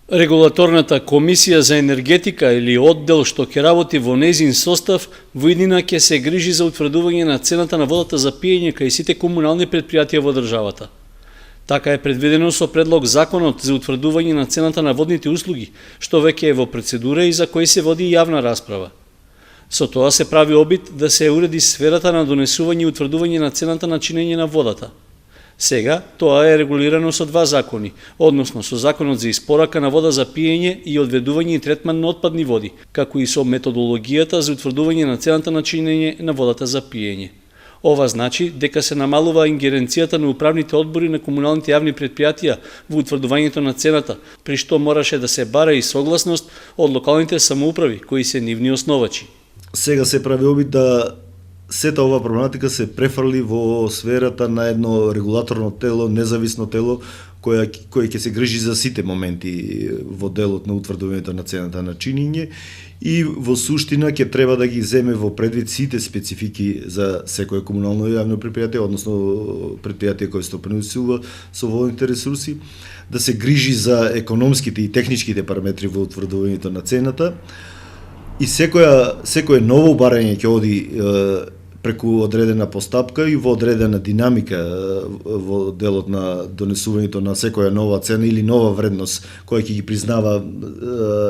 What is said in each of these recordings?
Регулаторната комисија за енергетика или оддел што ќе работи во нејзин состав во иднина ќе се грижи за утврдување на цената на водата за пиење кај сите комунални претпријатија во државата. Така е предвидено со предлог законот за утврдување на цената на водните услуги, што веќе е во процедура и за кој се води јавна расправа. Со тоа се прави обид да се уреди сферата на донесување и утврдување на цената на чинење на водата. Сега, тоа е регулирано со два закони, односно со Законот за испорака на вода за пиење и одведување и третман на отпадни води, како и со методологијата за утврдување на цената на чинење на водата за пиење. Ова значи дека се намалува ингеренцијата на управните одбори на комуналните јавни претпријатија во утврдувањето на цената, при што мораше да се бара и согласност од локалните самоуправи, кои се нивни основачи. Сега се прави обид да сета ова проблематика се префрли во сферата на едно регулаторно тело, независно тело, кој ќе се грижи за сите моменти во делот на утврдувањето на цената на чинење и во суштина ќе треба да ги земе во предвид сите специфики за секое комунално јавно претпријатие, односно претпријатие кое се допринесува со водните ресурси, да се грижи за економските и техничките параметри во утврдувањето на цената и секое ново барање ќе оди преку одредена постапка и во одредена динамика во делот на донесувањето на секоја нова цена или нова вредност која ќе ги признава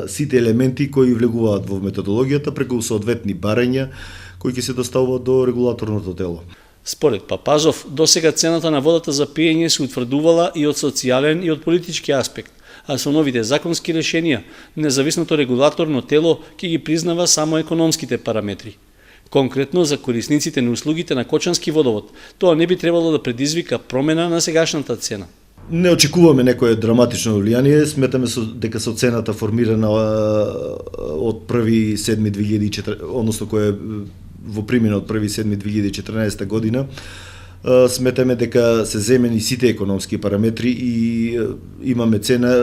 сите елементи кои влегуваат во методологијата преку соодветни барања кои ќе се доставуваат до регулаторното тело. Според Папазов, досега цената на водата за пиење се утврдувала и од социјален и од политички аспект, а со новите законски решенија, независното регулаторно тело ќе ги признава само економските параметри. Конкретно за корисниците на услугите на Кочански водовод, тоа не би требало да предизвика промена на сегашната цена. Не очекуваме некое драматично влијание, сметаме дека со цената формирана од 1.7.2014, односно која е во примена од 1.7.2014 година, сметаме дека се земени сите економски параметри и имаме цена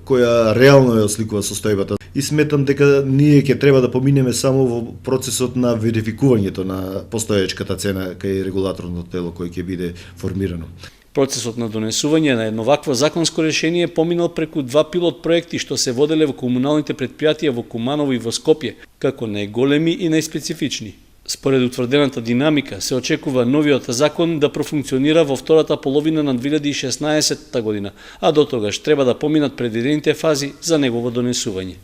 која реално ја осликува состојбата. И сметам дека ние ќе треба да поминеме само во процесот на верификувањето на постоечката цена кај регулаторното тело кој ќе биде формирано. Процесот на донесување на едно вакво законско решение поминал преку два пилот проекти што се воделе во комуналните претпријатија во Куманово и во Скопје, како најголеми и најспецифични. Според утврдената динамика, се очекува новиот закон да профункционира во втората половина на 2016 година, а до тогаш треба да поминат предвидените фази за негово донесување.